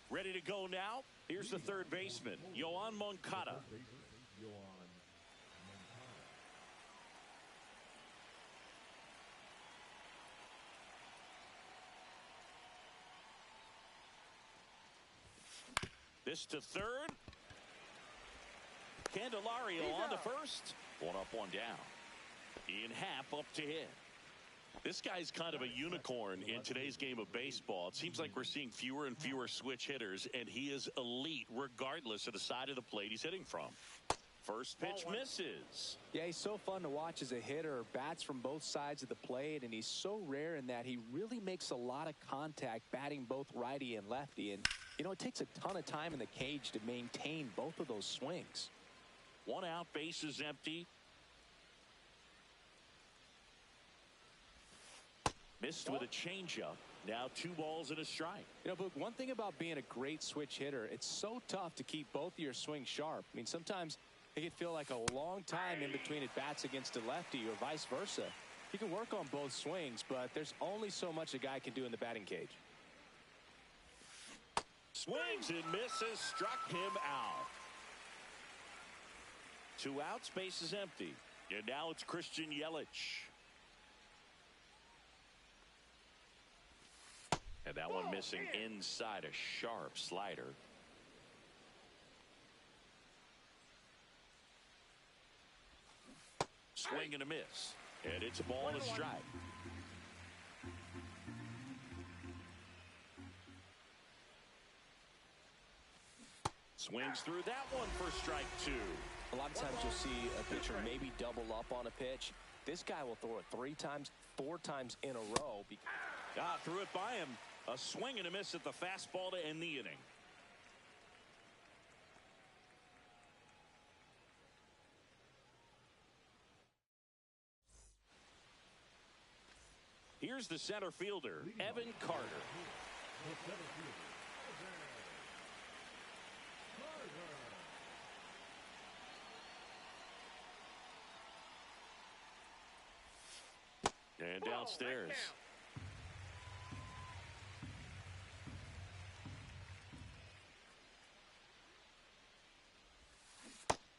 Ready to go now. Here's the third baseman, Yoan Moncada. This to third. Candelario on to first. One up, one down. Ian Happ up to hit. This guy's kind of a unicorn in today's game of baseball. It seems like we're seeing fewer and fewer switch hitters, and he is elite regardless of the side of the plate he's hitting from. First pitch misses. Yeah, he's so fun to watch as a hitter. Bats from both sides of the plate, and he's so rare in that he really makes a lot of contact batting both righty and lefty. And, you know, it takes a ton of time in the cage to maintain both of those swings. One out, bases empty. Missed with a changeup. Now 2 balls and a strike. You know, Boog, one thing about being a great switch hitter, it's so tough to keep both of your swings sharp. I mean, sometimes it can feel like a long time in between at bats against a lefty or vice versa. You can work on both swings, but there's only so much a guy can do in the batting cage. Swings and misses, struck him out. 2 outs, bases empty. And now it's Christian Yelich. And that one missing inside, a sharp slider. Swing and a miss. And it's a ball and a strike. Swings through that one for strike 2. A lot of times you'll see a pitcher maybe double up on a pitch. This guy will throw it 3 times, 4 times in a row. Threw it by him. A swing and a miss at the fastball to end the inning. Here's the center fielder, Evan Carter. And downstairs.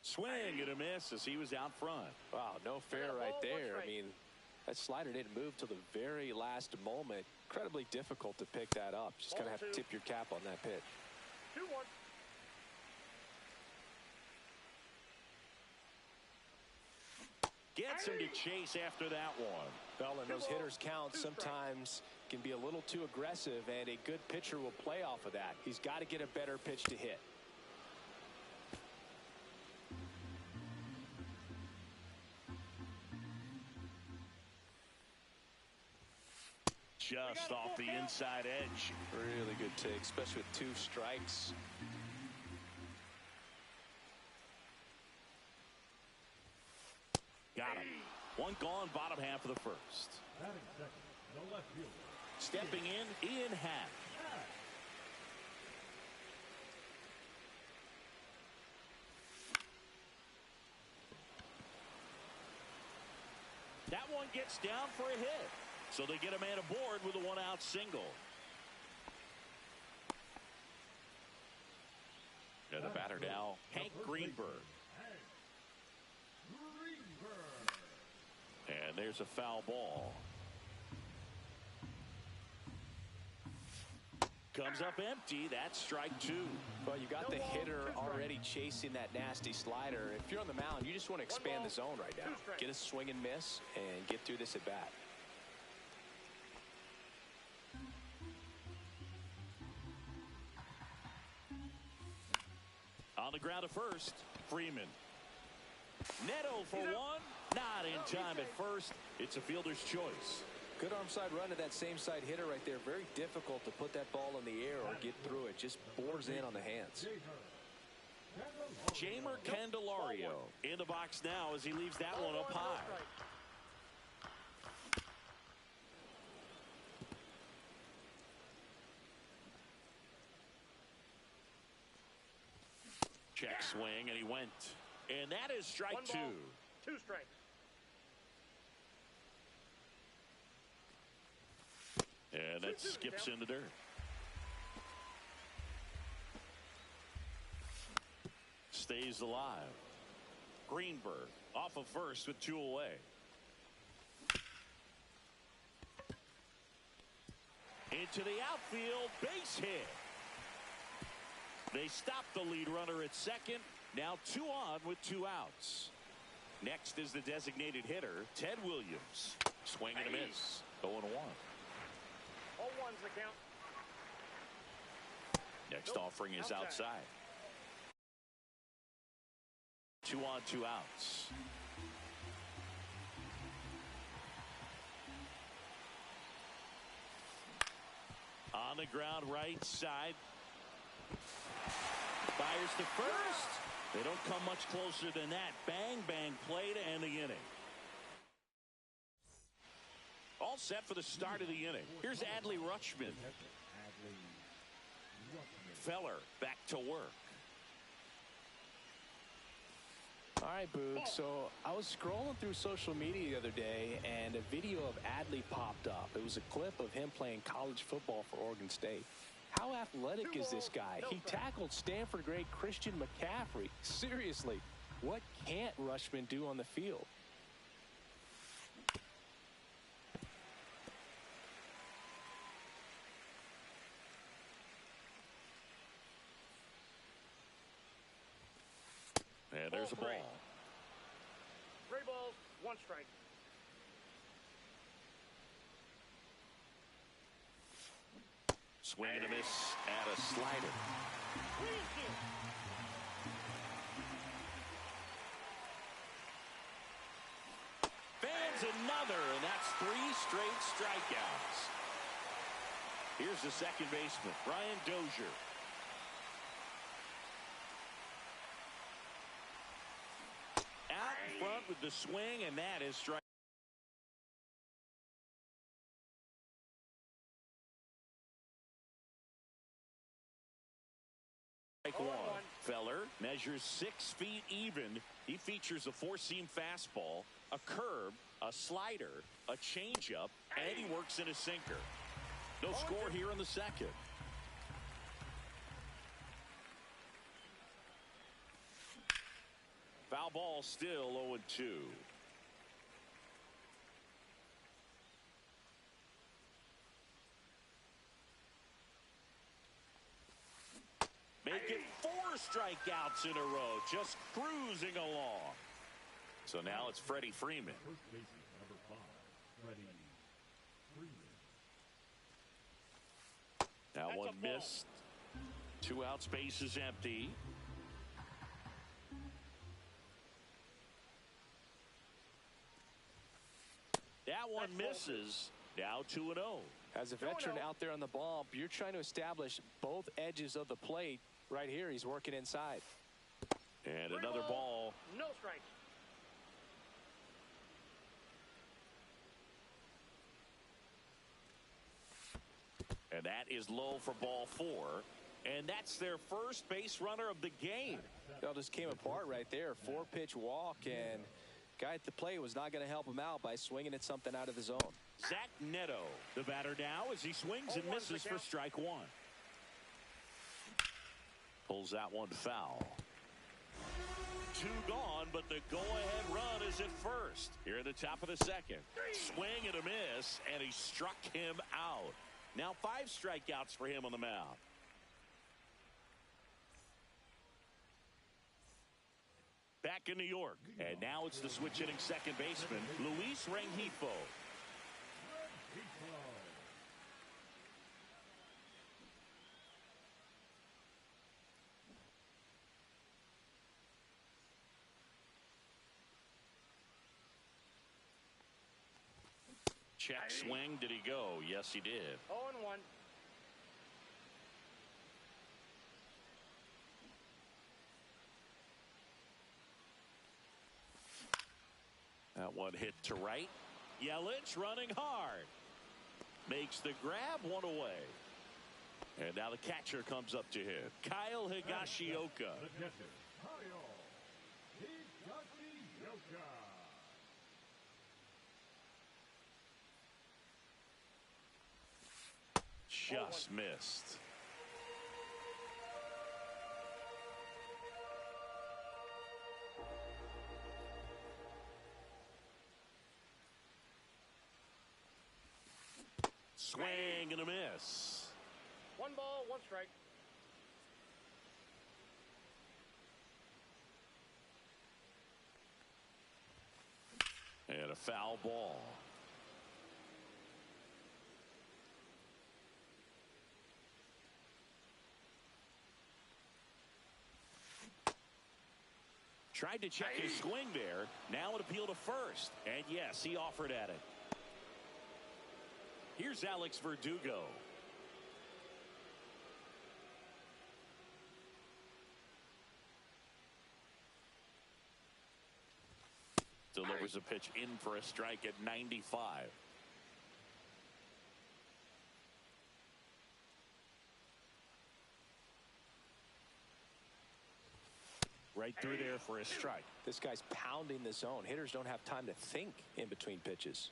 Swing and a miss as he was out front. Wow, no fair right there. I mean, that slider didn't move till the very last moment. Incredibly difficult to pick that up. Just kind of have to tip your cap on that pitch. 2-1. Gets him to chase after that one. Well, and those hitters count sometimes can be a little too aggressive, and a good pitcher will play off of that. He's got to get a better pitch to hit. Just off the inside edge. Really good take, especially with 2 strikes. Got him. One gone, bottom half of the first. Stepping in, Ian Happ. That one gets down for a hit. So they get a man aboard with a 1-out single. And the batter now, Hank Greenberg. And there's a foul ball. Comes up empty. That's strike 2. Well, you got the hitter already chasing that nasty slider. If you're on the mound, you just want to expand the zone right now. Get a swing and miss and get through this at bat. On the ground at first, Freeman. Neto for one. Not in time at first. It's a fielder's choice. Good arm side run to that same side hitter right there. Very difficult to put that ball in the air or get through it. Just bores in on the hands. Jeimer Candelario in the box now as he leaves that one up high. Check swing, and he went. And that is strike 2. 2 strikes. And that skips in the dirt. stays alive. Greenberg off of first with 2 away. Into the outfield, base hit. They stop the lead runner at second. Now 2 on with 2 outs. Next is the designated hitter, Ted Williams. Swing and a miss. 0-1. All ones the count. Next offering is outside. 2 on, 2 outs. On the ground, right side. Fires to first. They don't come much closer than that. Bang, bang play to end the inning. All set for the start of the inning. Here's Adley Rutschman. Feller back to work. All right, Boog. So I was scrolling through social media the other day, and a video of Adley popped up. It was a clip of him playing college football for Oregon State. How athletic is this guy? He tackled Stanford great Christian McCaffrey. Seriously, what can't Rutschman do on the field? And there's a ball. 3 balls, 1 strike. Swing and a miss at a slider. Fans another, and that's 3 straight strikeouts. Here's the second baseman, Brian Dozier. Out in front with the swing, and that is strike. One. Feller measures 6 feet even. He features a 4-seam fastball, a curve, a slider, a changeup, and he works in a sinker. No score here in the second. Foul ball, still 0-2. Make it 4 strikeouts in a row, just cruising along. So now it's Freddie Freeman. Now one missed. 2 outs, base is empty. That one misses. Now 2-0. As a veteran out there on the bump, you're trying to establish both edges of the plate. Right here, he's working inside. And another ball. No strikes. And that is low for ball 4. And that's their first base runner of the game. It all just came apart right there. 4-pitch walk, and guy at the plate was not going to help him out by swinging at something out of the zone. Zach Neto, the batter now, as he swings and misses for strike 1. Pulls that one foul. 2 gone, but the go-ahead run is at first. Here at the top of the second. Swing and a miss, and he struck him out. Now 5 strikeouts for him on the mound. Back in New York, and now it's the switch-hitting second baseman, Luis Rengifo. Check swing. Did he go? Yes, he did. 0-1. That one hit to right. Yelich running hard. Makes the grab, 1 away. And now the catcher comes up to hit. Kyle Higashioka. Just missed. Swing and a miss. 1 ball, 1 strike. And a foul ball. Tried to check his swing there. Now an appeal to first. And yes, he offered at it. Here's Alex Verdugo. Delivers a pitch in for a strike at 95. Right through there for a strike. This guy's pounding the zone. Hitters don't have time to think in between pitches.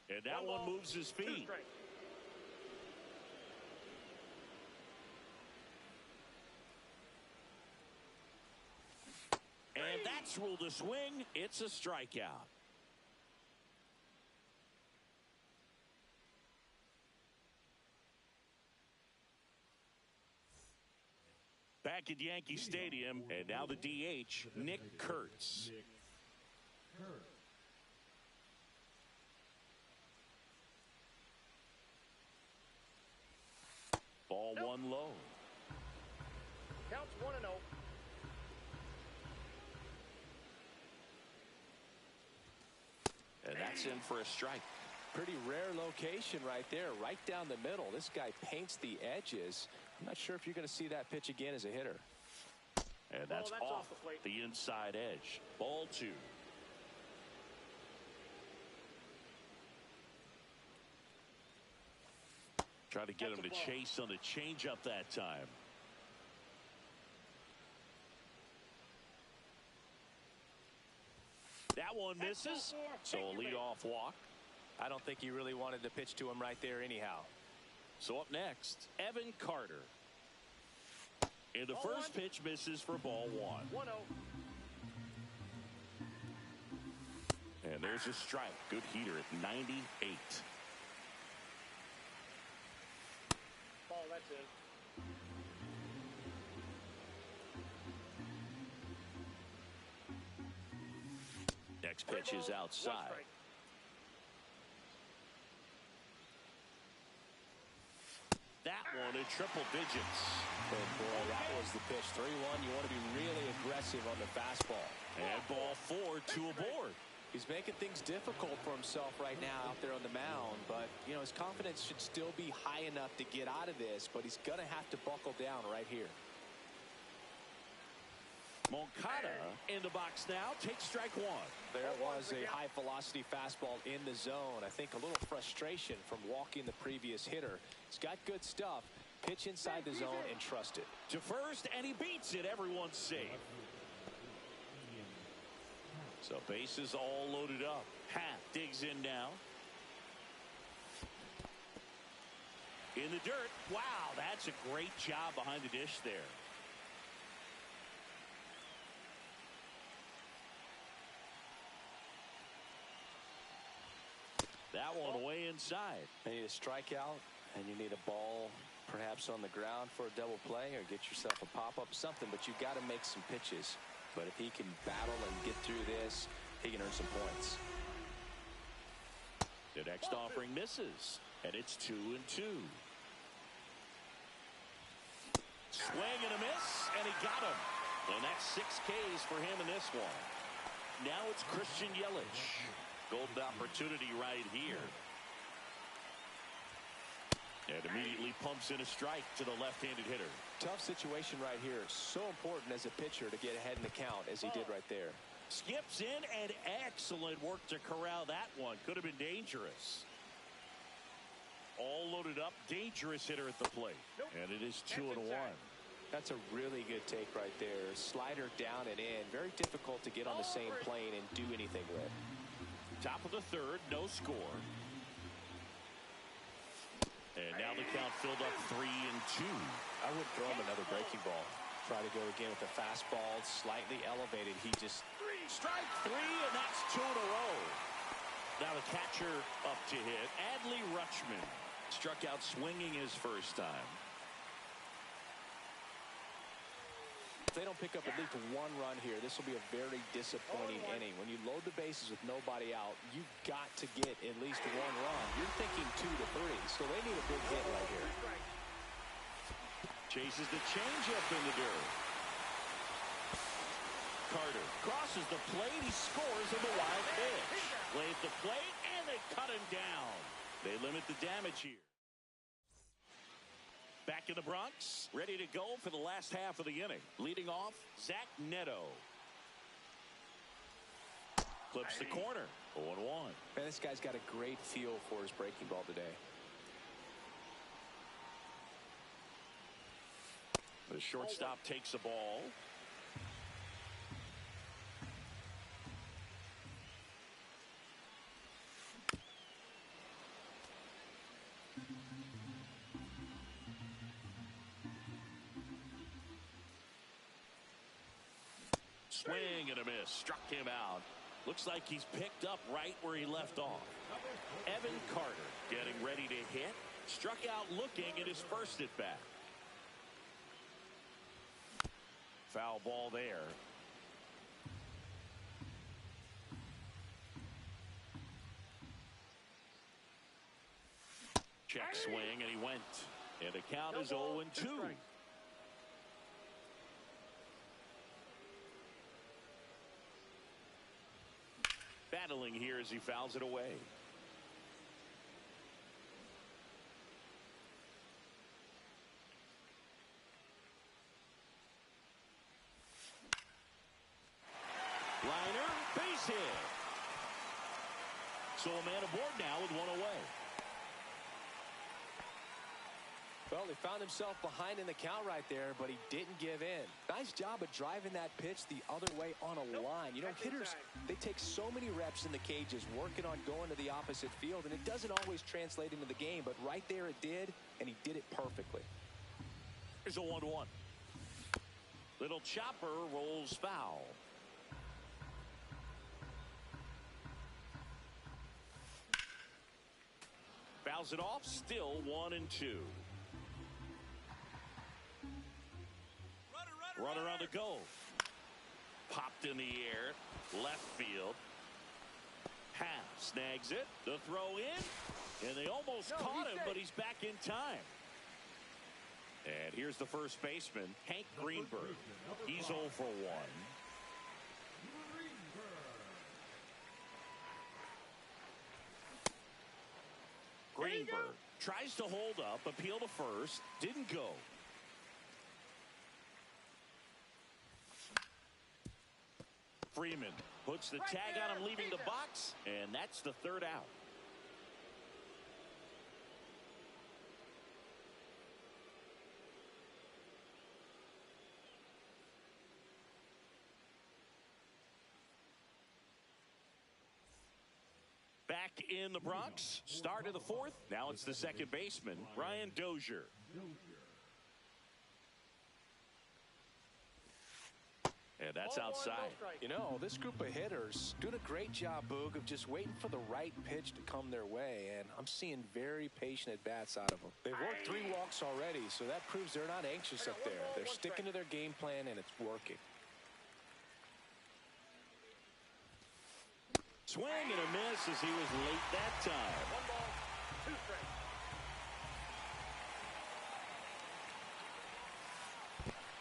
And that one moves his feet. And that's ruled a swing. It's a strikeout. Back at Yankee Stadium, and now the DH, Nick Kurtz. Ball 1 low. Counts 1-0. And that's in for a strike. Pretty rare location right there, right down the middle. This guy paints the edges. I'm not sure if you're going to see that pitch again as a hitter. And that's off the inside edge. Ball 2. Try to get him to chase on the changeup that time. That one misses. So a leadoff walk. I don't think he really wanted to pitch to him right there anyhow. So up next, Evan Carter. And the first pitch misses for ball 1. 1-0. And there's a strike. Good heater at 98. Ball, that's in. Next pitch is outside. That one in triple digits. Oh boy, that was the pitch. 3-1. You want to be really aggressive on the fastball. And ball 4, 2 aboard. He's making things difficult for himself right now out there on the mound, but you know his confidence should still be high enough to get out of this, but he's gonna have to buckle down right here. Moncada in the box now. Takes strike 1. There it was, a high velocity fastball in the zone. I think a little frustration from walking the previous hitter. He's got good stuff. Pitch inside the zone and trust it. To first, and he beats it. Everyone's safe. So bases all loaded up. Happ digs in now. In the dirt. Wow, that's a great job behind the dish there. That one way inside. You need a strikeout, and you need a ball perhaps on the ground for a double play, or get yourself a pop-up, something, but you've got to make some pitches. But if he can battle and get through this, he can earn some points. The next offering misses, and it's 2-2. Swing and a miss, and he got him. And that's 6 Ks for him in this one. Now it's Christian Yelich. Golden opportunity right here. And immediately pumps in a strike to the left-handed hitter. Tough situation right here. So important as a pitcher to get ahead in the count as he did right there. Skips in, and excellent work to corral that one. Could have been dangerous. All loaded up. Dangerous hitter at the plate. And it is 2-1. That's a really good take right there. Slider down and in. Very difficult to get on the same plane and do anything with. Top of the 3rd, no score. And now the count filled up 3-2. I would throw him another breaking ball. Try to go again with the fastball, slightly elevated. He just... Strike 3, and that's 2 in a row. Now the catcher up to hit. Adley Rutschman struck out swinging his first time. If they don't pick up at least one run here, this will be a very disappointing inning. When you load the bases with nobody out, you've got to get at least one run. You're thinking 2 to 3, so they need a big hit right here. Chases the changeup in the dirt. Carter crosses the plate. He scores on the wild pitch. Play at the plate, and they cut him down. They limit the damage here. Back in the Bronx, ready to go for the last half of the inning. Leading off, Zach Neto. Clips the corner, 0-1. Man, this guy's got a great feel for his breaking ball today. The shortstop takes the ball. Swing and a miss. Struck him out. Looks like he's picked up right where he left off. Evan Carter getting ready to hit. Struck out looking at his first at bat. Foul ball there. Check swing, and he went. And the count is 0-2. Battling here as he fouls it away. Liner, base hit. So a man aboard now with one away. Well, he found himself behind in the count right there, but he didn't give in. Nice job of driving that pitch the other way on a line. You know, hitters, they take so many reps in the cages working on going to the opposite field, and it doesn't always translate into the game, but right there it did, and he did it perfectly. Here's a 1-1. Little chopper rolls foul. Fouls it off, still 1-2. Runner on the go. Popped in the air. Left field. Half snags it. The throw in. And they almost caught him, but he's back in time. And here's the first baseman, Hank Greenberg. He's 0 for 1. Greenberg tries to hold up, appeal to first. Didn't go. Freeman puts the tag on him, leaving the box, and that's the third out. Back in the Bronx, start of the fourth. Now it's the second baseman, Brian Dozier. And that's outside. You know, this group of hitters doing a great job, Boog, of just waiting for the right pitch to come their way, and I'm seeing very patient at-bats out of them. They've worked 3 walks already, so that proves they're not anxious up there. They're sticking to their game plan, and it's working. Swing and a miss as he was late that time. 1 ball, 2 strikes.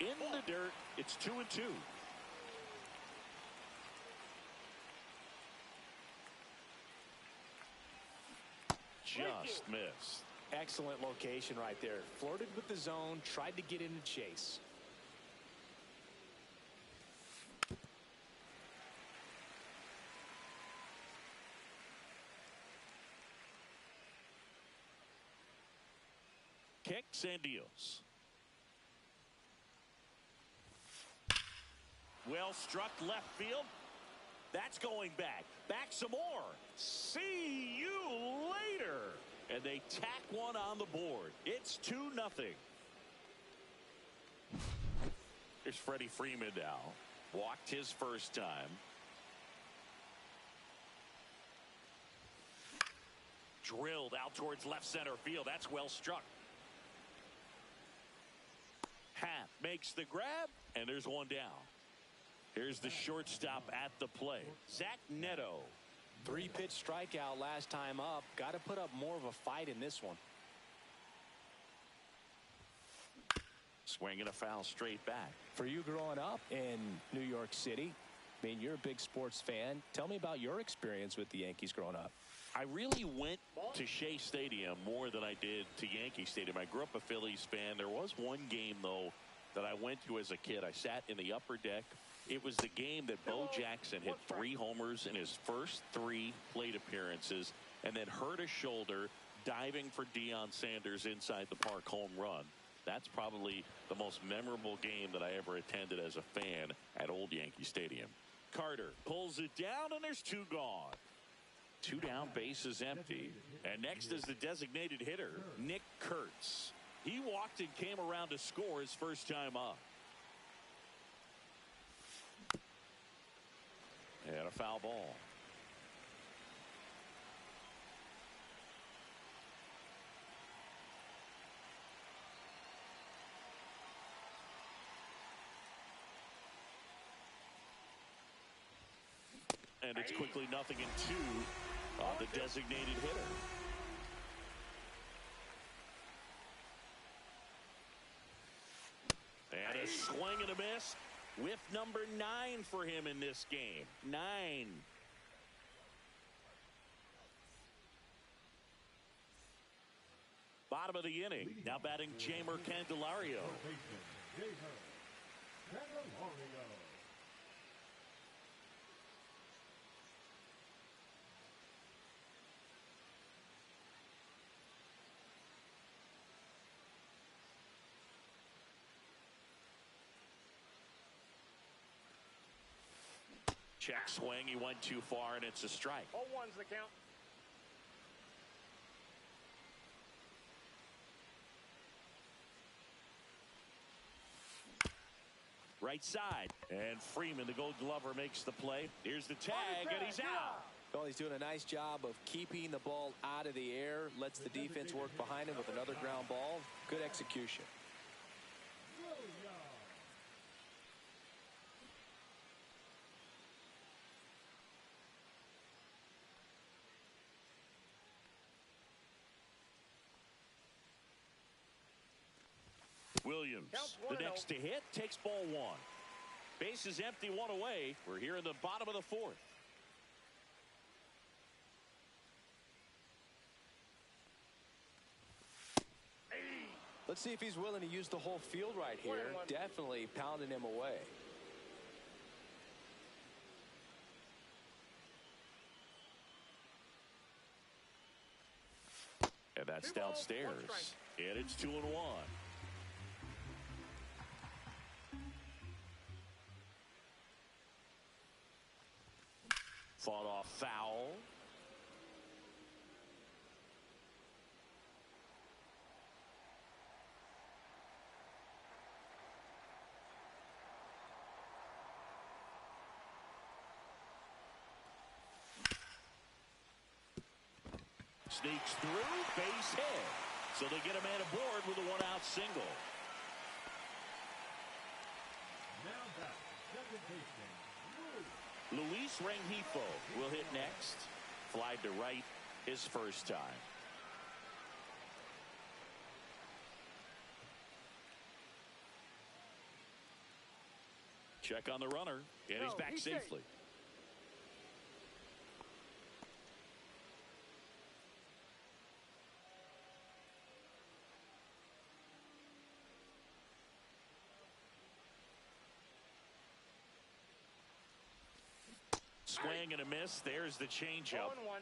In the dirt, it's 2-2. Just missed. Excellent location right there. Flirted with the zone, tried to get into chase. Kicks and deals. Well struck left field. That's going back. Back some more. See you later. And they tack one on the board. It's 2-0. Here's Freddie Freeman now. Walked his first time. drilled out towards left center field. That's well struck. Happ makes the grab, and there's one down. Here's the shortstop at the plate, Zach Neto. 3-pitch strikeout last time up. Got to put up more of a fight in this one. Swinging a foul straight back. For you growing up in New York City, I mean, you're a big sports fan. Tell me about your experience with the Yankees growing up. I really went to Shea Stadium more than I did to Yankee Stadium. I grew up a Phillies fan. There was one game, though, that I went to as a kid. I sat in the upper deck. It was the game that Bo Jackson hit 3 homers in his first 3 plate appearances and then hurt a shoulder diving for Deion Sanders inside the park home run. That's probably the most memorable game that I ever attended as a fan at Old Yankee Stadium. Carter pulls it down, and there's 2 gone. 2 down, bases empty. And next is the designated hitter, Nick Kurtz. He walked and came around to score his first time up. And a foul ball. And it's quickly 0-2 on the designated hitter. And a swing and a miss with number 9 for him in this game. 9. Bottom of the inning. Now batting Jeimer Candelario. Check swing. He went too far, and it's a strike. 0-1's the count. Right side. And Freeman, the Gold Glover, makes the play. Here's the tag, and he's out. Well, he's doing a nice job of keeping the ball out of the air. Lets the defense work behind him with another ground ball. Good execution. Williams, the next to hit, takes ball 1. Base is empty, 1 away. We're here in the bottom of the 4th. Let's see if he's willing to use the whole field right here. Definitely pounding him away. And that's downstairs. And it's 2-1. Fought off foul. Sneaks through, base hit. So they get a man aboard with a 1-out single. Now back, second baseman, Luis Rengifo will hit next. Flied to right his first time. Check on the runner, and he's back safely. Swing and a miss. There's the changeup. 0-1.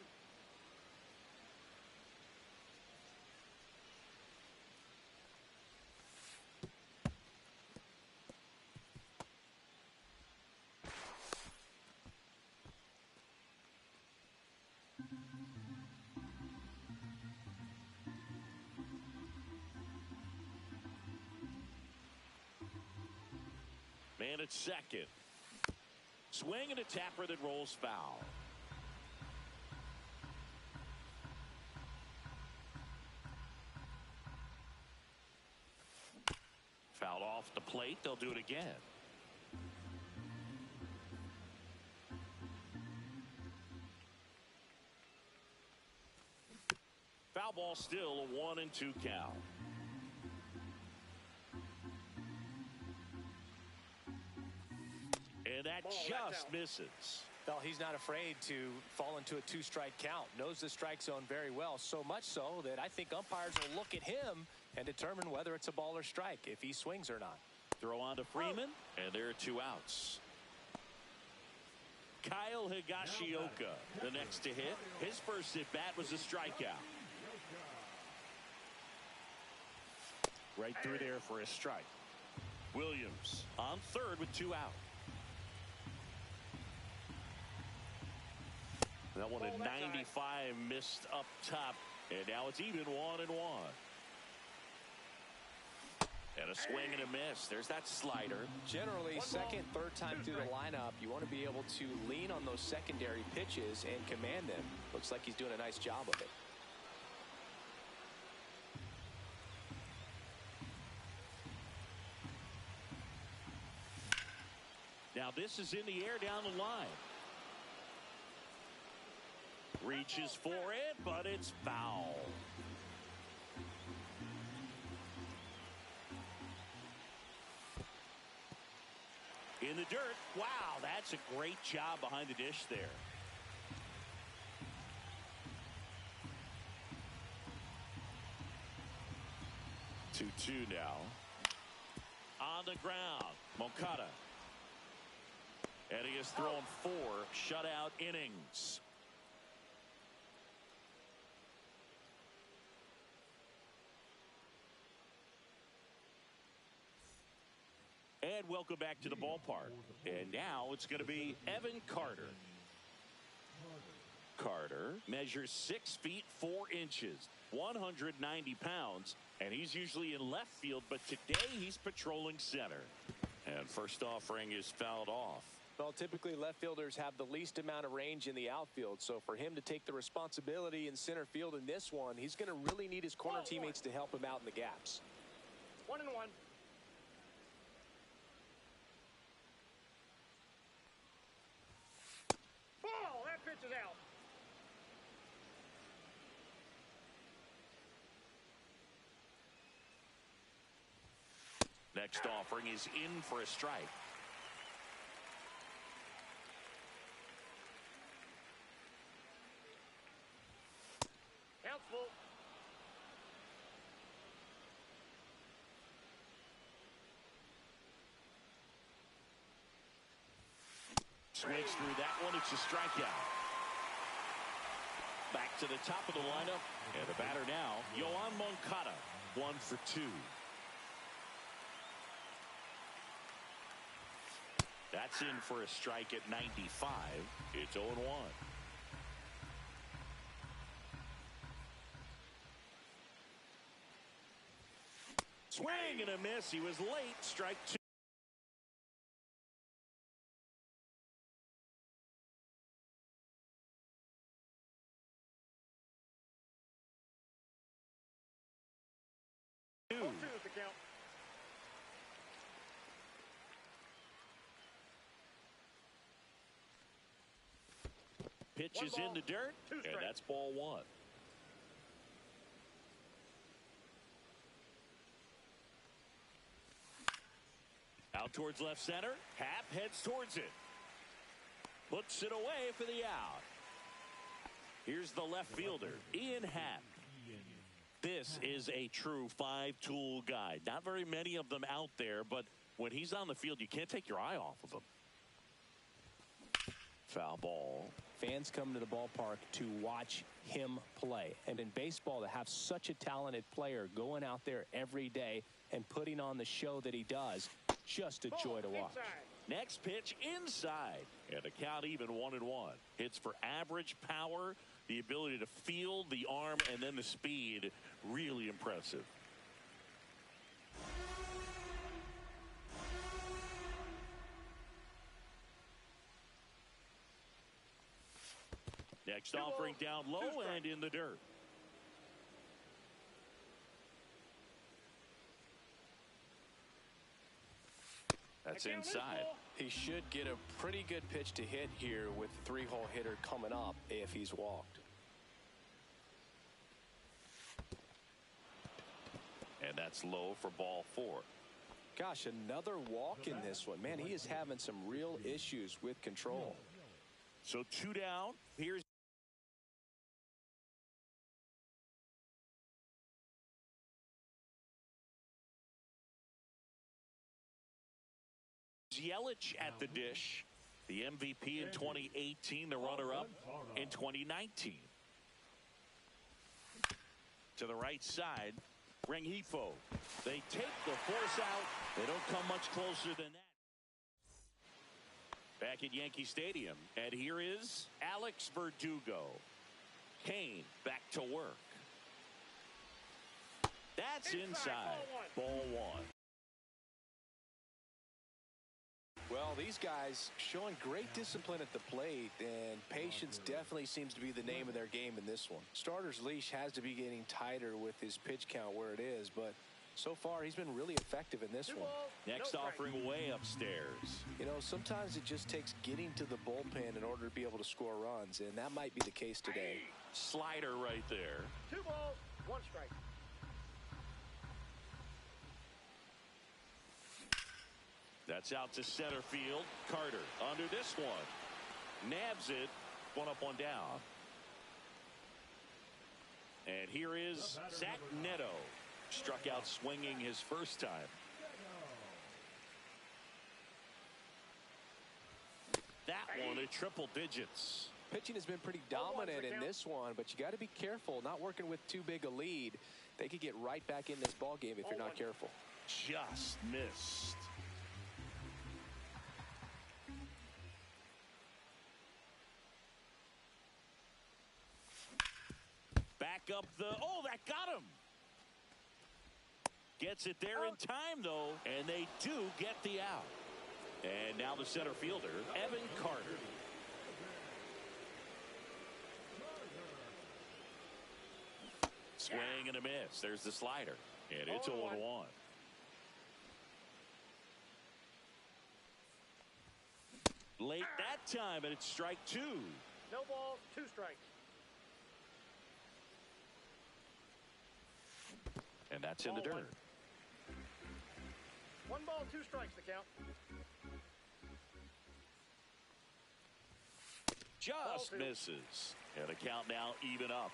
Man at second. Swing and a tapper that rolls foul. Off the plate, they'll do it again. Foul ball, still a 1-2 count. And that just misses. Well, he's not afraid to fall into a 2-strike count. Knows the strike zone very well, so much so that I think umpires will look at him and determine whether it's a ball or strike, if he swings or not. Throw on to Freeman, and there are 2 outs. Kyle Higashioka, the next to hit. His first at-bat was a strikeout. Right through there for a strike. Williams on third with 2 out. That one at 95 missed up top, and now it's even 1-1. And a swing and a miss. There's that slider. Generally, second, third time through the lineup, you want to be able to lean on those secondary pitches and command them. Looks like he's doing a nice job of it. Now this is in the air down the line. Reaches for it, but it's foul. In the dirt. Wow, that's a great job behind the dish there. Two now. On the ground, Moncada. And he has thrown 4 shutout innings. And welcome back to the ballpark. And now it's going to be Evan Carter. Carter measures 6 feet 4 inches, 190 pounds, and he's usually in left field, but today he's patrolling center. And first offering is fouled off. Well, typically left fielders have the least amount of range in the outfield, so for him to take the responsibility in center field in this one, he's going to really need his corner teammates to help him out in the gaps. 1-1. Ball, that pitch is out. Next offering is in for a strike. Count's full. Swings through that one. It's a strikeout. Back to the top of the lineup. And the batter now, Yoan Moncada, 1 for 2. That's in for a strike at 95. It's 0-1. Swing and a miss. He was late. Strike 2. The count. Pitch is in the dirt, and that's ball 1. Out towards left center. Happ heads towards it. Puts it away for the out. Here's the left fielder, Ian Happ. This is a true 5-tool guy. Not very many of them out there, but when he's on the field, you can't take your eye off of him. Foul ball. Fans come to the ballpark to watch him play. And in baseball, to have such a talented player going out there every day and putting on the show that he does, just a joy to watch. Next pitch inside. And the count even 1-1. Hits for average power, the ability to field, the arm, and then the speed. Really impressive. Next offering down low and in the dirt. That's inside. He should get a pretty good pitch to hit here with the three-hole hitter coming up if he's walked. And that's low for ball 4. Gosh, another walk in this one. Man, he is having some real issues with control. So 2 down. Here's Yelich at the dish. The MVP in 2018, the runner-up in 2019. To the right side, Rengifo. They take the force out. They don't come much closer than that. Back at Yankee Stadium, and here is Alex Verdugo. Kane back to work. That's inside. Ball 1. Well, these guys showing great discipline at the plate, and patience definitely seems to be the name of their game in this one. Starter's leash has to be getting tighter with his pitch count where it is, but so far he's been really effective in this one. Next offering way upstairs. You know, sometimes it just takes getting to the bullpen in order to be able to score runs, and that might be the case today. Slider right there. 2 balls, 1 strike. That's out to center field. Carter under this one. Nabs it. 1 up, 1 down. And here is Zach Neto. Struck out swinging his first time. That one at triple digits. Pitching has been pretty dominant in this one, but you got to be careful not working with too big a lead. They could get right back in this ball game if you're not careful. Just missed. Back up the, oh, that got him. Gets it there in time, though, and they do get the out. And now the center fielder, Evan Carter. Swing and a miss. There's the slider. And it's 0-1. Late that time, and it's strike 2. No balls, 2 strikes. And that's in the dirt. 1 ball, 2 strikes to count. Just misses. And the count now even up.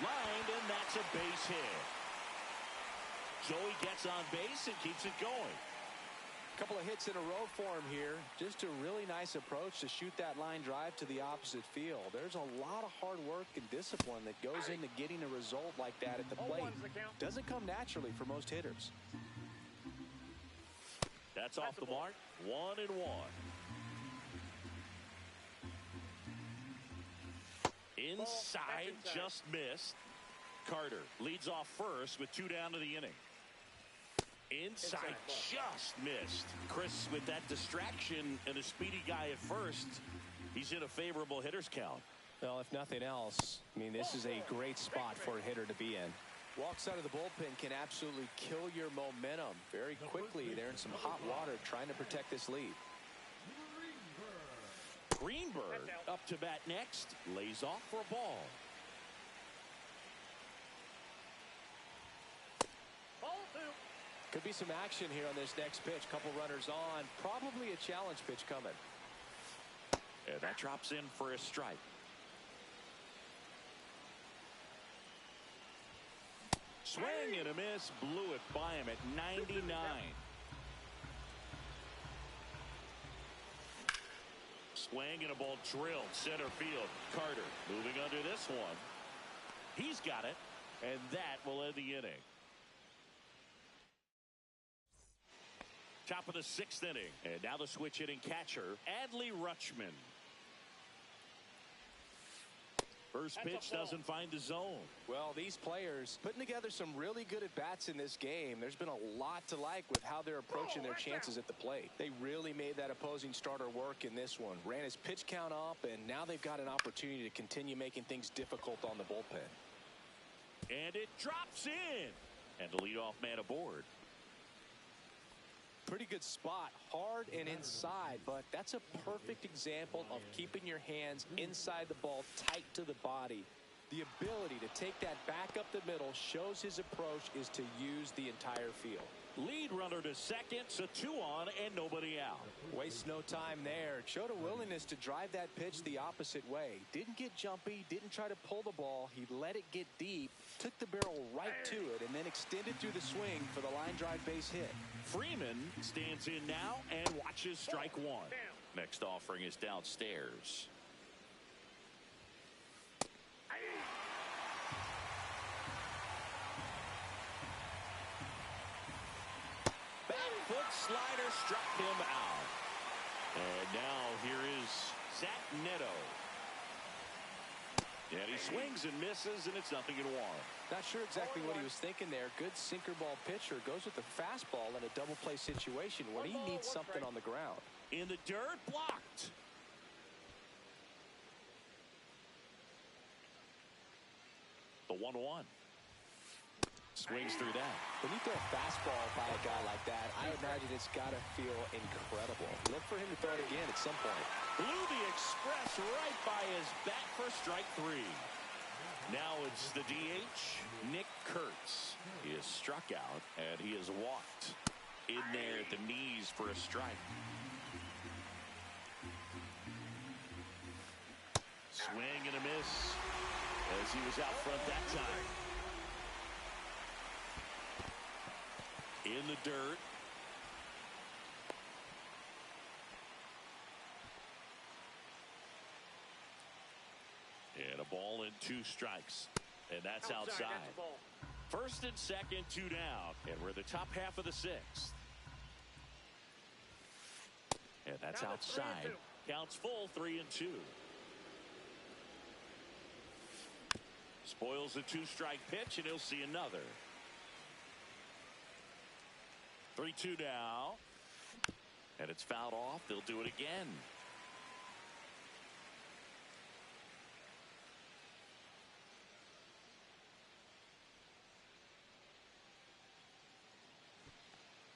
Lined, and that's a base hit. Joey gets on base and keeps it going. Couple of hits in a row for him here. Just a really nice approach to shoot that line drive to the opposite field. There's a lot of hard work and discipline that goes into getting a result like that at the plate. Doesn't come naturally for most hitters. That's off the mark. 1-1. Inside, just missed. Carter leads off first with 2 down to the inning. Inside, just missed. Chris, with that distraction and a speedy guy at first, he's in a favorable hitter's count. Well, if nothing else, I mean, this is a great spot for a hitter to be in. Walks out of the bullpen can absolutely kill your momentum very quickly. They're in some hot water trying to protect this lead. Greenberg up to bat next. Lays off for a ball. Ball 2. Could be some action here on this next pitch. Couple runners on. Probably a challenge pitch coming. And that drops in for a strike. Swing and a miss. Blew it by him at 99. Swing and a ball drilled center field. Carter moving under this one. He's got it. And that will end the inning. Top of the 6th inning. And now the switch hitting catcher, Adley Rutschman. First pitch doesn't find the zone. Well, these players putting together some really good at-bats in this game. There's been a lot to like with how they're approaching their chances at the plate. They really made that opposing starter work in this one. Ran his pitch count up, and now they've got an opportunity to continue making things difficult on the bullpen. And it drops in. And the leadoff man aboard. Pretty good spot, hard and inside, but that's a perfect example of keeping your hands inside the ball tight to the body. The ability to take that back up the middle shows his approach is to use the entire field. Lead runner to second, so 2 on and nobody out. Wastes no time there. Showed a willingness to drive that pitch the opposite way. Didn't get jumpy, didn't try to pull the ball. He let it get deep, took the barrel right to it, and then extended through the swing for the line drive base hit. Freeman stands in now and watches strike 1. Next offering is downstairs. Foot slider struck him out. And now here is Zach Neto. And he swings and misses, and it's 0-1. Not sure exactly what he was thinking there. Good sinker ball pitcher goes with the fastball in a double play situation when he needs something on the ground. In the dirt, blocked. The 1-1. Swings through that. When you throw a fastball by a guy like that, I imagine it's got to feel incredible. Look for him to throw it again at some point. Blew the express right by his bat for strike 3. Now it's the DH, Nick Kurtz. He is struck out, and he is walked in there at the knees for a strike. Swing and a miss as he was out front that time. In the dirt. And a ball and 2 strikes. And that's outside. First and second, 2 down. And we're in the top half of the 6th. And that's outside. Counts full, 3-2. Spoils the 2-strike pitch, and he'll see another. 3-2 now. And it's fouled off. They'll do it again.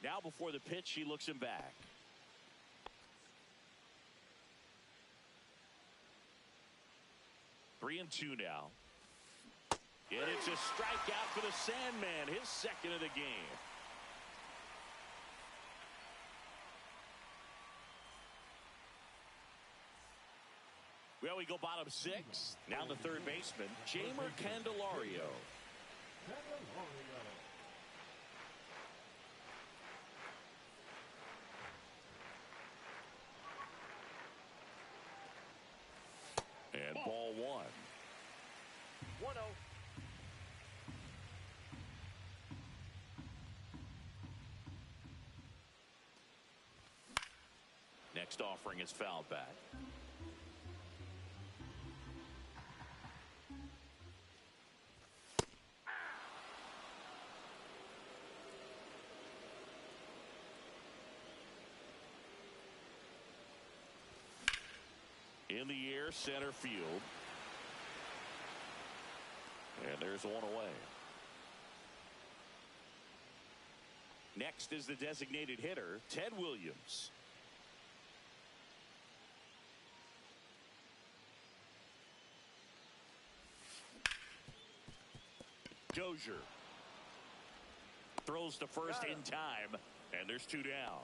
Now before the pitch, he looks him back. Three and two now. And it's a strikeout for the Sandman, his second of the game. Well, we go bottom 6. Now the third baseman, Jeimer Candelario. And ball 1. 1-0. Next offering is fouled back. In the air, center field. And there's one away. Next is the designated hitter, Ted Williams. Dozier throws to first in time, and there's 2 down.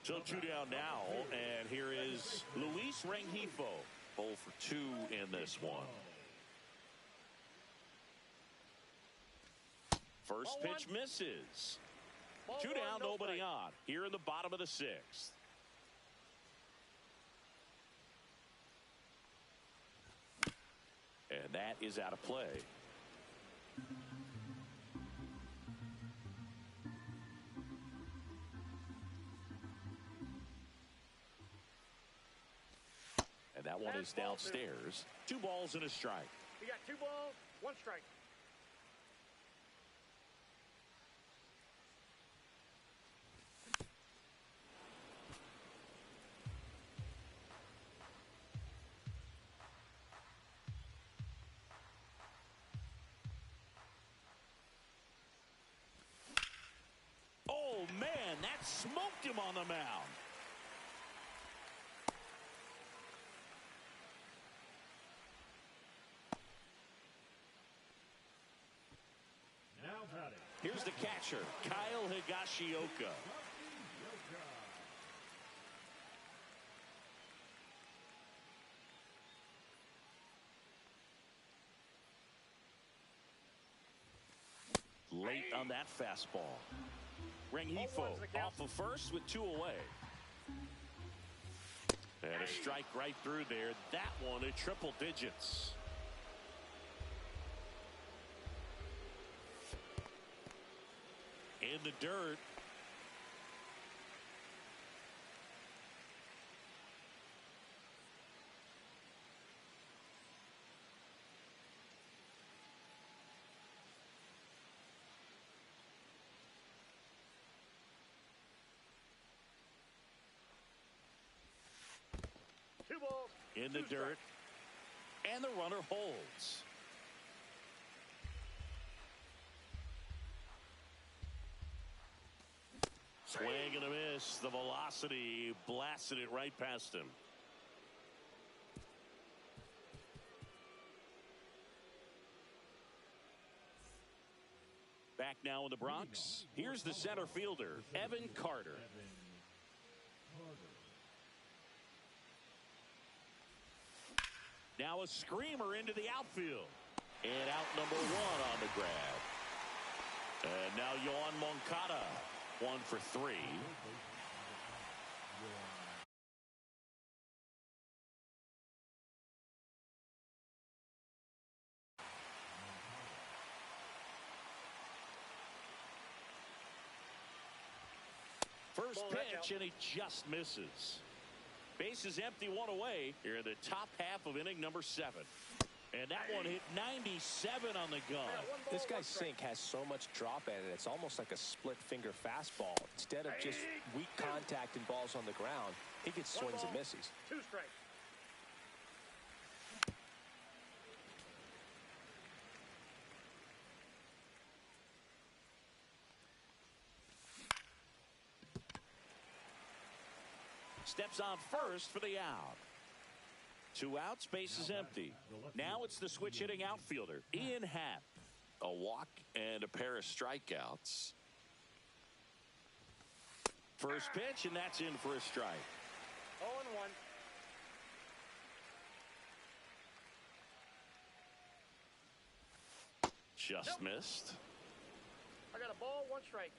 So 2 down now, and here is Luis Rengifo. 0 for 2 in this one. First pitch misses. 2 down, nobody on. Here in the bottom of the 6th. And that is out of play. And that one is downstairs. 2 balls and a strike. You got 2 balls, 1 strike. smoked him on the mound. Here's the catcher, Kyle Higashioka. Late on that fastball. Rengifo off of first with 2 away. And a strike right through there. That one at triple digits. In the dirt. In the dirt. And the runner holds. Swing and a miss. The velocity blasted it right past him. Back now in the Bronx. Here's the center fielder, Evan Carter. Now a screamer into the outfield. And out number 1 on the grab. And now Yoan Moncada, 1 for 3. First pitch, and he just misses. Bases empty, 1 away here in the top half of inning number 7. And that one hit 97 on the gun. This guy's sink has so much drop in it. It's almost like a split finger fastball. Instead of just weak contact and balls on the ground, he gets swings and misses. 2 strikes. Steps on first for the out. 2 outs, base is empty. Now it's the switch hitting outfielder, Ian Happ. A walk and a pair of strikeouts. First pitch, and that's in for a strike. 0-1. Just missed. I got a ball, 1 strike.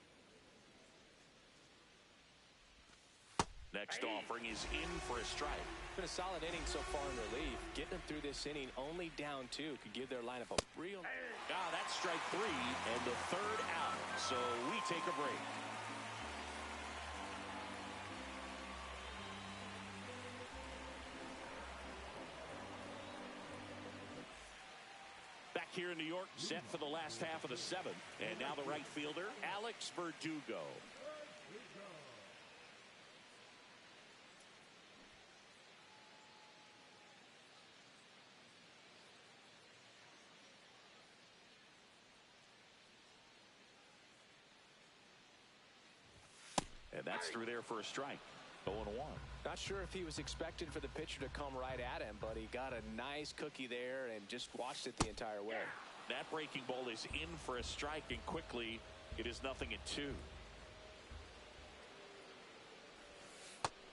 Next offering is in for a strike. Been a solid inning so far in relief. Getting them through this inning only down 2 could give their lineup a real... That's strike 3 and the 3rd out. So we take a break. Back here in New York, set for the last half of the 7th. And now the right fielder, Alex Verdugo. And that's through there for a strike. 0-1. Not sure if he was expecting for the pitcher to come right at him, but he got a nice cookie there and just watched it the entire way. That breaking ball is in for a strike, and quickly it is 0-2.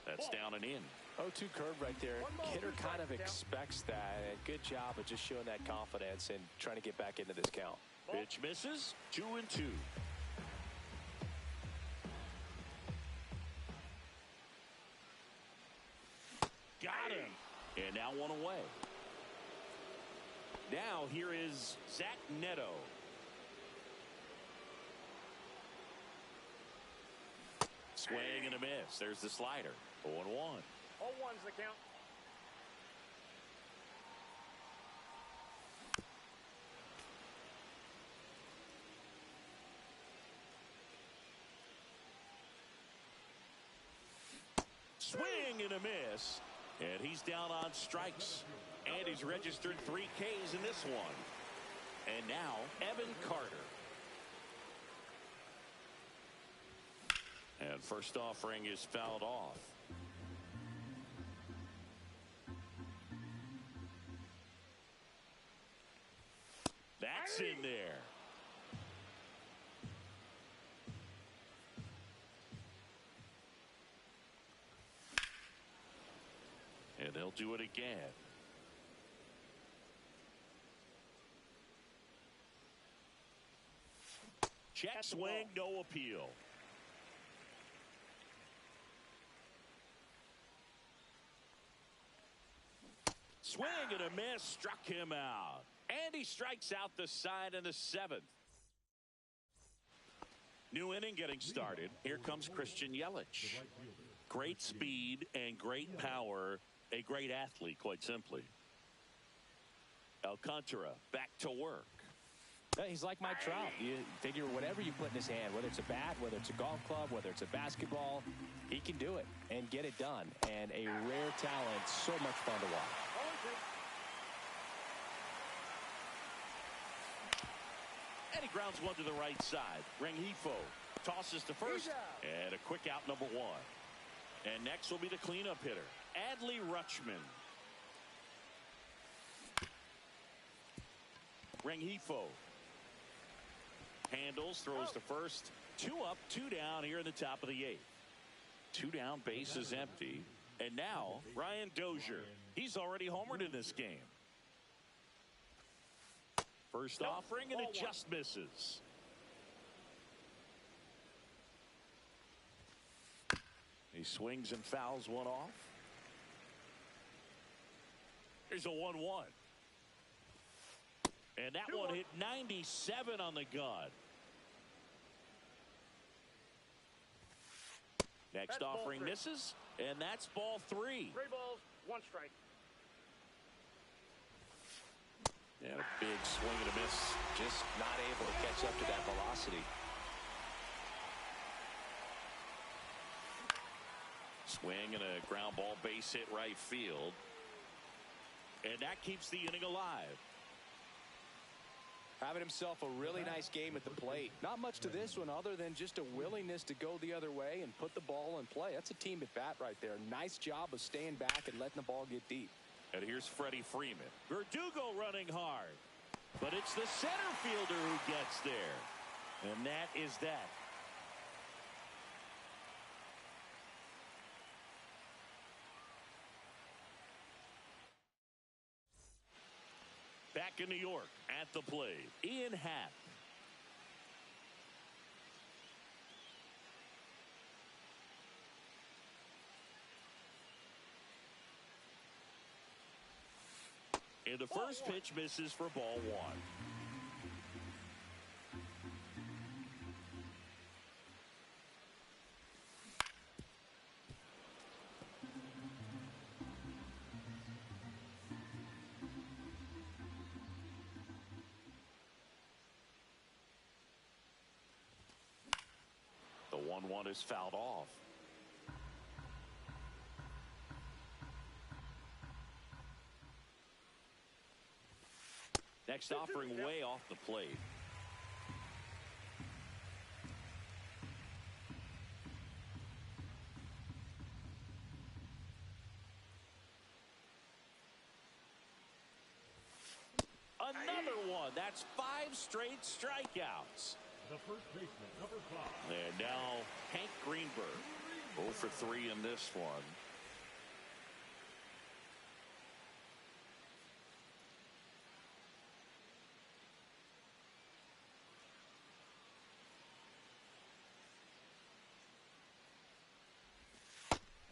That's down and in. 0-2 curve right there. Hitter kind of expects that. And good job of just showing that confidence and trying to get back into this count. Pitch misses. 2-2. Got him. And now 1 away. Now here is Zach Neto. Swing and a miss. There's the slider. 0-1. 0-1's the count. Swing and a miss. And he's down on strikes. And he's registered 3 Ks in this one. And now Evan Carter. And first offering is fouled off. That's in there. And they'll do it again. Check swing, no appeal. Swing and a miss, struck him out. And he strikes out the side in the 7th. New inning getting started. Here comes Christian Yelich. Great speed and great power. A great athlete, quite simply. Alcantara back to work. He's like Mike Trout. You figure whatever you put in his hand, whether it's a bat, whether it's a golf club, whether it's a basketball, he can do it and get it done. And a rare talent, so much fun to watch. And he grounds one to the right side. Rengifo tosses to first. And a quick out, number 1. And next will be the cleanup hitter, Adley Rutschman. Rengifo handles, throws to first. 2 up, 2 down here in the top of the 8th. 2 down, base is empty. And now Ryan Dozier. He's already homered in this game. First offering, and it just misses. He swings and fouls one off. Here's a 1-1. And that one hit 97 on the gun. Next offering misses, and that's ball 3. 3 balls, 1 strike. And a big swing and a miss. Just not able to catch up to that velocity. Swing and a ground ball, base hit right field. And that keeps the inning alive. Having himself a really nice game at the plate. Not much to this one other than just a willingness to go the other way and put the ball in play. That's a team at bat right there. Nice job of staying back and letting the ball get deep. And here's Freddie Freeman. Verdugo running hard. But it's the center fielder who gets there. And that is that. Back in New York at the plate, Ian Happ. And the first pitch misses for ball 1. The 1-1 is fouled off. Next offering way off the plate. Another one. That's 5 straight strikeouts. The first baseman, number 5. And now Hank Greenberg. 0 for 3 in this one.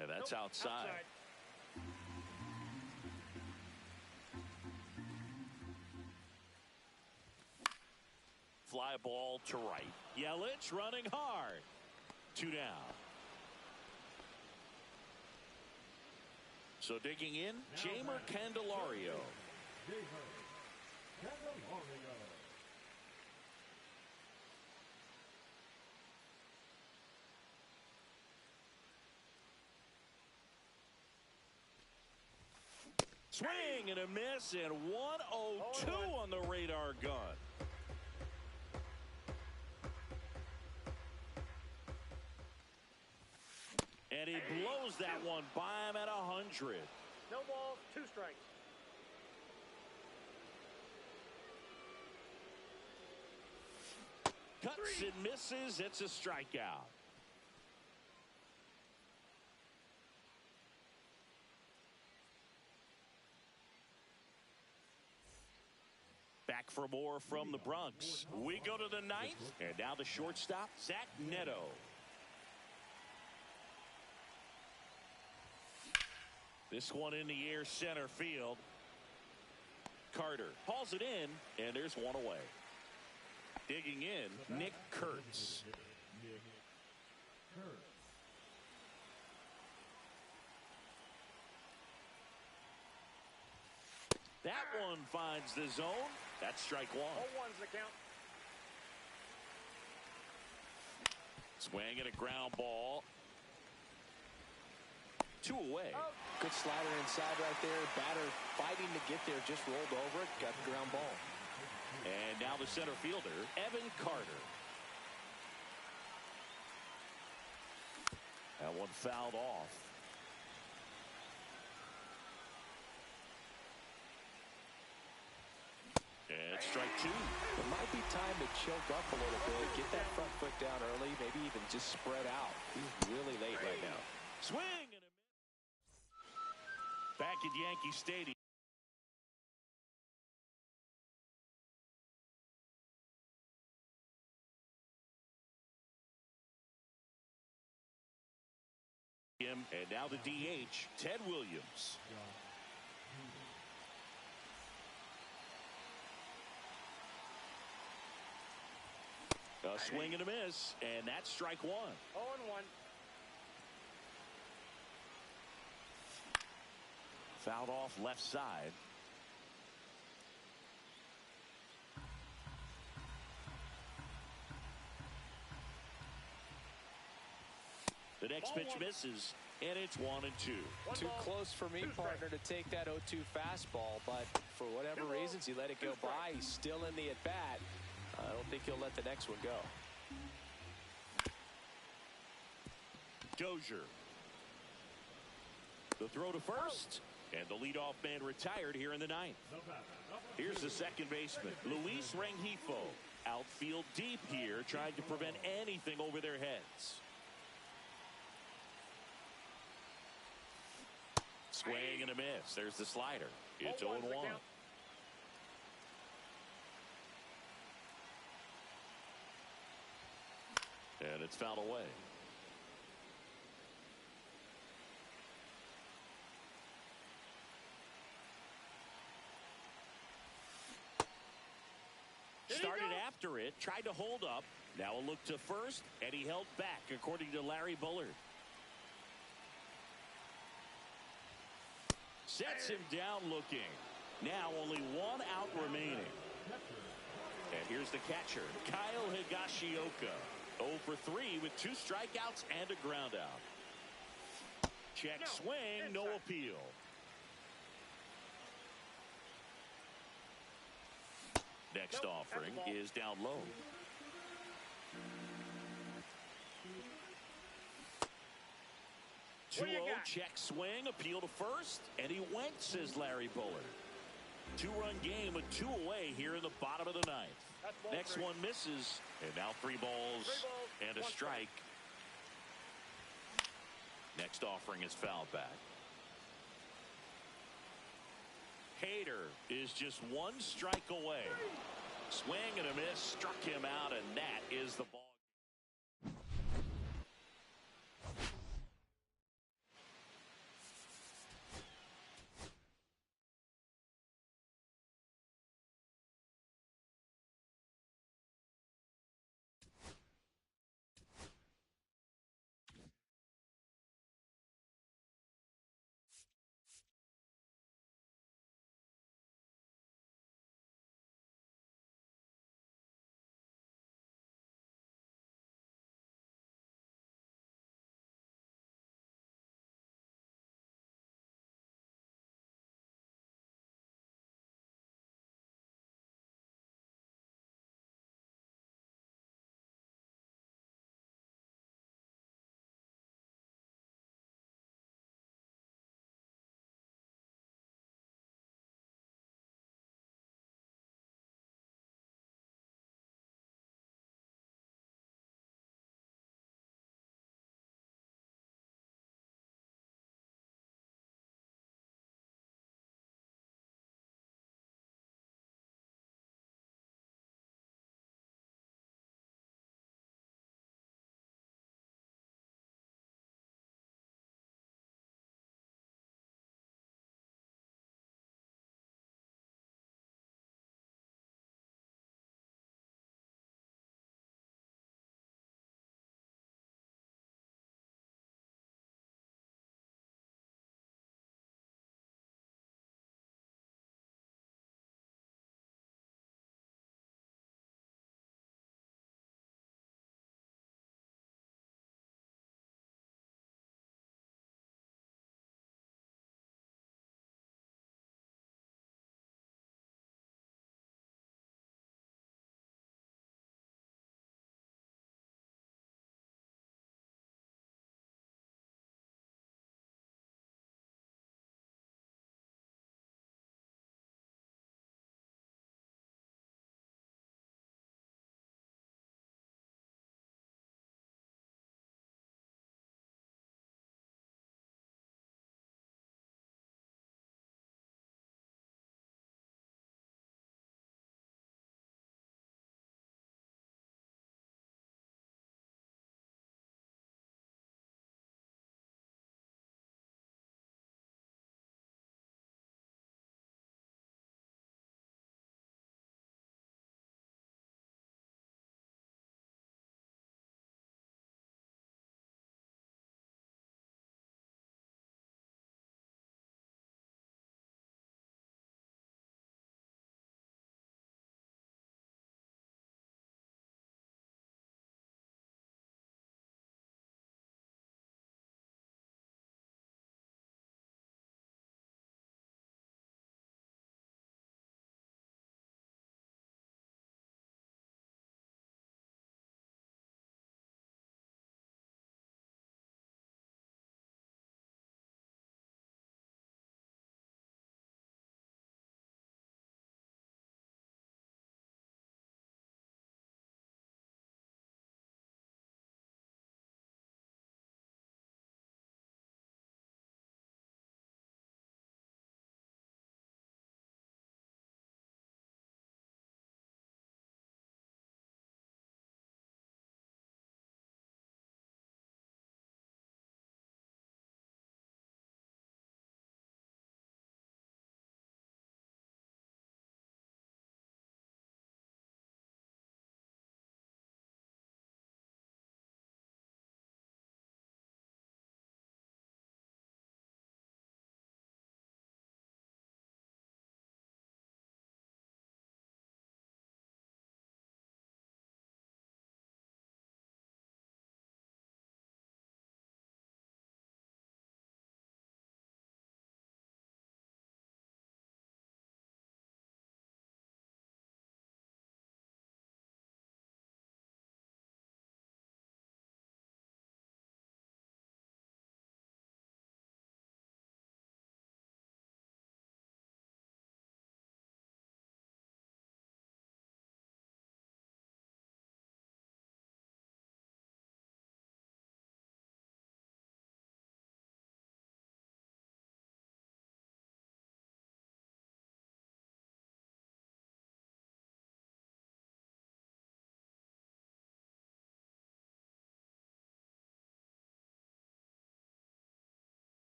And that's outside. Fly ball to right. Yelich running hard. 2 down. So digging in, Jeimer Candelario. Swing and a miss, and 102 on the radar gun. And he blows that one by him at 100. No balls, 2 strikes. Cuts and misses. It's a strikeout. Back for more from the Bronx. We go to the 9th, and now the shortstop, Zach Neto. This one in the air, center field. Carter hauls it in, and there's one away. Digging in, Nick Kurtz. That one finds the zone. That's strike 1. 0-1's the count. Swing and a ground ball. 2 away. Oh. Good slider inside right there. Batter fighting to get there. Just rolled over it. Got the ground ball. And now the center fielder, Evan Carter. That one fouled off. And strike 2. It might be time to choke up a little bit. Get that front foot down early. Maybe even just spread out. He's really late right now. Swing and a miss. Back at Yankee Stadium. And now the DH, Ted Williams. A swing and a miss, and that's strike 1. 0-1. Fouled off left side. The next pitch misses, and it's 1-2. Too close for me, partner, to take that 0-2 fastball, but for whatever reasons, he let it go by. He's still in the at-bat. I don't think he'll let the next one go. Dozier. The throw to first, and the leadoff man retired here in the 9th. Here's the second baseman, Luis Rengifo. Outfield deep here, trying to prevent anything over their heads. Swing and a miss. There's the slider. It's 0-1. And it's fouled away. Started after it, tried to hold up. Now a look to first, and he held back, according to Larry Bullard. Sets him down looking. Now only 1 out remaining. And here's the catcher, Kyle Higashioka. 0 for 3 with 2 strikeouts and a ground out. Check swing, no appeal. Next offering is down low. Two 0 check swing, appeal to first, and he went, says Larry Bullard. 2-run game with 2 away here in the bottom of the 9th. Next one misses, and now 3 balls and a strike. Next offering is fouled back. Hader is just 1 strike away. Swing and a miss, struck him out, and that is the ball.